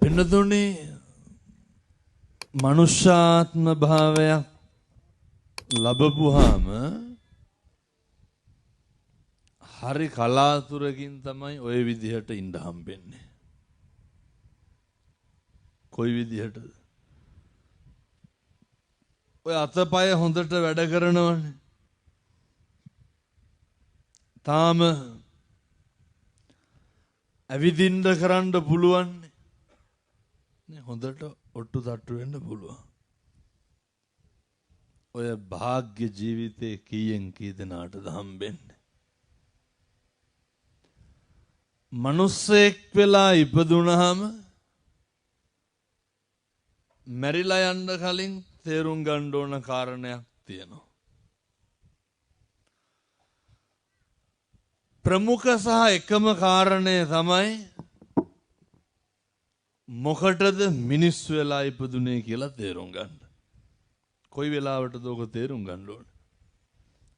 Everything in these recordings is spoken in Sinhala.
පින්නතුනේ මනුෂ්‍යාත්ම භාවයක් ලැබපුවාම හරි කලාතුරකින් තමයි ওই විදිහට ඉඳ හම්බෙන්නේ. කොයි විදිහටද? ඔය අතපය හොඳට වැඩ කරනවනේ. තාම ඇවිදින්න කරන්න පුළුවන් නේ. හොඳට ඔට්ටු තට්ටු වෙන්න පුළුවන්. ඔය භාග්‍ය ජීවිතේ කීයෙන් කී දෙනාටද හම්බෙන්නේ? මනුස්සයෙක් වෙලා ඉපදුනහම මැරිලා යන්න කලින් තේරුම් ගන්න ඕන කාරණයක් තියෙනවා. ප්‍රමුඛ සහ එකම කාරණය තමයි මොකටද මිනිස් වෙලා ඉපදුනේ කියලා තේරුම් ගන්න. කොයි වෙලාවටද ඔක තේරුම් ගන්න ඕන?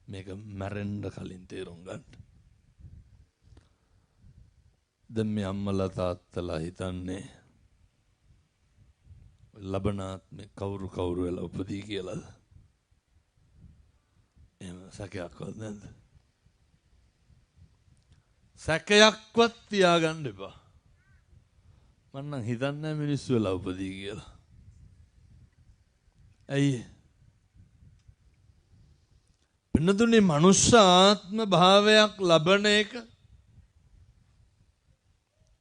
මේක මැරෙන්න කලින් තේරුම් ගන්න. දැන් මේ අම්මලා තාත්තලා හිතන්නේ ලබනාත්මේ කවුරු වෙලා උපදී කියලාද? එහෙම සැකයක්වත් නැද්ද? සැකයක්වත් තියාගන්න එපා. මම නම් හිතන්නේ මිනිස්සු වෙලා උපදී කියලා. ඇයි? පින්නතුනේ මනුෂ්‍ය ආත්ම භාවයක් ලබන එක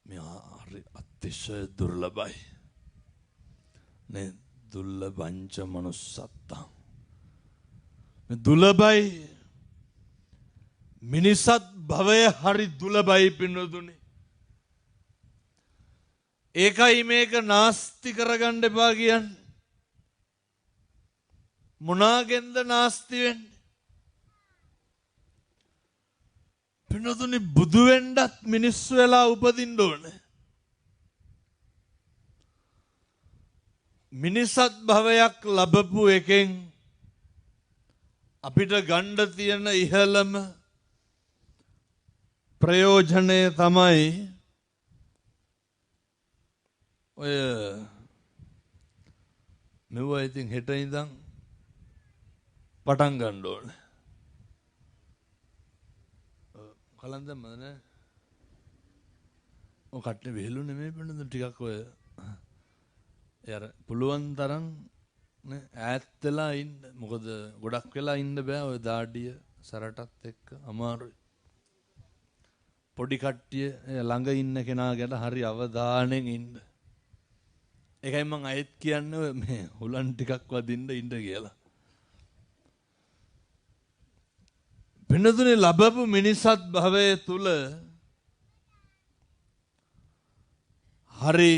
මේ අතිශය දුර්ලභයි. නේ දුර්ලභංච මනුස්සත්තං. මේ දුර්ලභයි. මිනිසත් භවය හරි දුර්ලභයි පින්නතුනේ. ඒකයි මේක නාස්ති කරගන්න එපා කියන්නේ. මොනාගෙන්ද නාස්ති වෙන්නේ? පින්නතුනේ බුදු වෙන්නත් මිනිස්සු වෙලා උපදින්න ඕනේ. මිනිසත් භවයක් ලැබපු එකෙන් අපිට ගන්න තියෙන ඉහළම ප්‍රයෝජනය තමයි ඔය මෙවුවා ඉතින් හෙට ඉඳන් පටන් ගන්න ඕනේ. කලන්දම්මද නෑ? ඔය කට්ටේ වෙහෙලු නෙමෙයි පෙන්නද ටිකක් ඔය යාර පුළුවන් තරම් නේ ඈත් වෙලා ඉන්න. මොකද ගොඩක් වෙලා ඉන්න බෑ ඔය දාඩිය සරටත් එක්ක අමාරුයි. පොඩි කට්ටිය ළඟ ඉන්න කෙනා ගැන හරි අවධානයෙන් ඉන්න. ඒකයි මම අයත් කියන්නේ මේ හුලන් ටිකක් වදින්න ඉන්න කියලා. පින්නතුනේ ලැබපු මිනිසත් භවයේ තුල හරි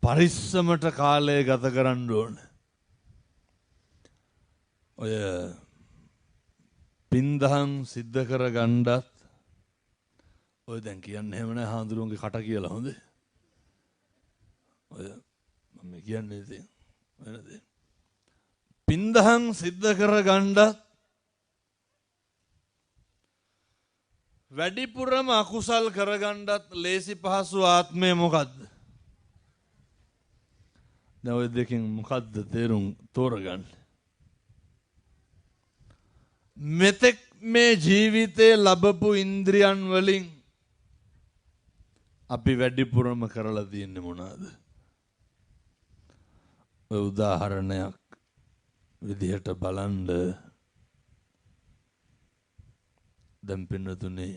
පරිස්සමට කාලය ගත කරන්න ඕන. ඔය පින්දහම් සිද්ධ කරගන්නත් ඔය දැන් කියන්නේ එහෙම නෑ හාමුදුරුවන්ගේ කට කියලා හොඳේ. ඔය මම කියන්නේ ඉතින් වෙනද? පින්දහම් සිද්ධ කරගන්නත් වැඩිපුරම අකුසල් කරගන්නත් ලේසි පහසු ආත්මය මොකද්ද? දැන් ඔය දෙකෙන් මොකද්ද තේරුම් තෝරගන්න? මෙතෙක් මේ ජීවිතේ ලැබපු ඉන්ද්‍රියන් වලින් අපි වැඩිපුරම කරලා තියෙන්නේ මොනවාද? ඔය උදාහරණයක් විදිහට බලන්න දැන් පින්නතුනේ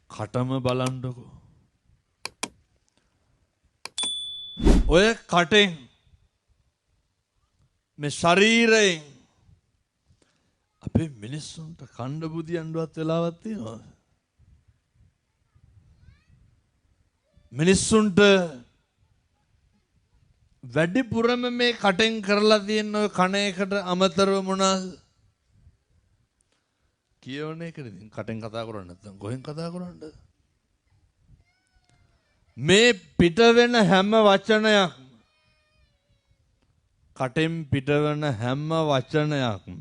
කටම බලන්නකෝ. ඔය කටෙන් මේ ශරීරයෙන් අපේ මිනිස්සුන්ට කණ්ඩ බුදියන්නවත් වෙලාවක් තියෙනවද? මිනිස්සුන්ට වැඩිපුරම මේ කටෙන් කරලා තියෙන ඔය කණ එකට අමතරව මොනවාද? කියවන එක නේ. කටෙන් කතා කරන්නේ නැත්නම් කොහෙන් කතා කරන්නද? මේ පිට වෙන හැම වචනයක්ම කටෙන් පිටවන හැම වචනයක්ම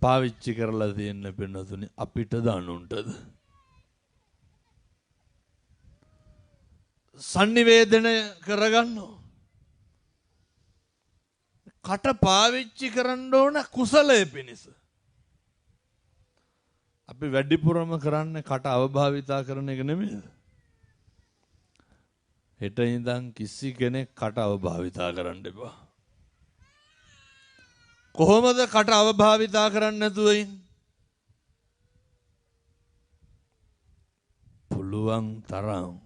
පාවිච්චි කරලා තියෙන පින්නතුනේ අපිටද අනුන්ටද? sannivedana කරගන්න කට පාවිච්චි කරන්න ඕන කුසලයේ පිණිස. අපි වැඩිපුරම කරන්නේ කට අවභාවිතා කරන එක නෙමෙයිද? හෙට ඉඳන් කිසි කෙනෙක් කට අවභාවිතා කරන්න එපා. කොහොමද කට අවභාවිතා කරන්නේ නැතුව ඉන්නේ? පුළුවන් තරම්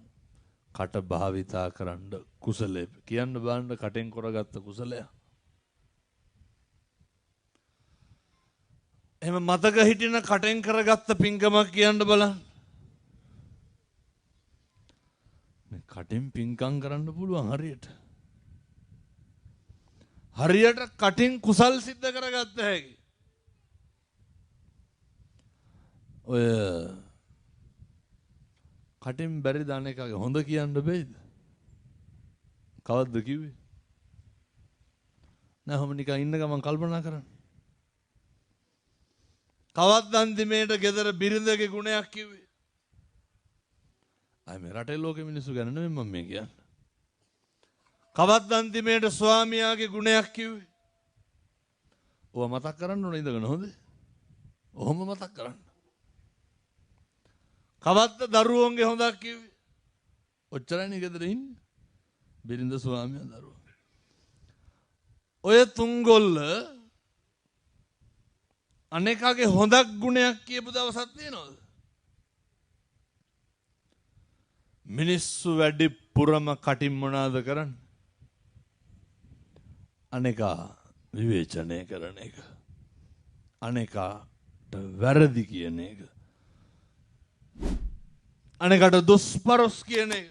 කට භාවිතා කරන්න කුසලයේ කියන්න බලන්න කටෙන් කරගත්ත කුසලය. එහෙම මතක හිටින කටෙන් කරගත්ත පින්කමක් කියන්න බලන්න. මේ කටෙන් පින්කම් කරන්න පුළුවන් හරියට. හරියට කටින් කුසල් සිද්ධ කරගත්ත හැකි. ඔය කටින් බැරි දාන එකගේ හොඳ කියන්න බෑද? කවද්ද කිව්වේ? නැහම නිකන් ඉන්න ගමන් කල්පනා කරන්න. කවද්ද අන්තිමේට ගෙදර බිරිඳගේ ගුණයක් කිව්වේ? අය මේ රටේ ලෝකෙ මිනිස්සු ගැන නෙමෙයි මම මේ කියන්නේ. කවද්ද අන්තිමේට ස්වාමියාගේ ගුණයක් කිව්වේ? ඔවා මතක් කරන්න ඕන ඉඳගෙන හොඳේ. ඔහොම මතක් කරන්න. කවද්ද දරුවෝන්ගේ හොඳක් කිව්වේ? ඔච්චරයි ගෙදර ඉන්නේ. බිරිඳ ස්වාමියා දරුවෝ. ඔය තුන්ගොල්ල අනේකගේ හොඳක් ගුණයක් කියපු දවසක් තියෙනවද? මිනිස්සු වැඩිපුරම කටින් මොනවාද කරන්නේ? අනේකා විවේචනය කරන එක. අනේකාට වැරදි කියන එක. අනේකට දුස්පරොස් කියන එක.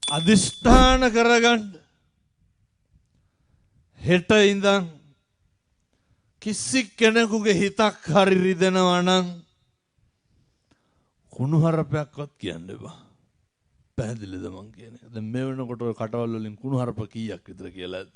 අදිෂ්ඨාන කරගන්න. හෙට ඉඳන් කිසි කෙනෙකුගේ හිතක් හරි රිදෙනවා නම් කුණුහරුපයක්වත් කියන්න එපා. පැහැදිලිද මං කියන්නේ? දැන් මේ වෙනකොට කටවල් වලින් කුණුහරුප කීයක් විතර කියලා ඇද්ද?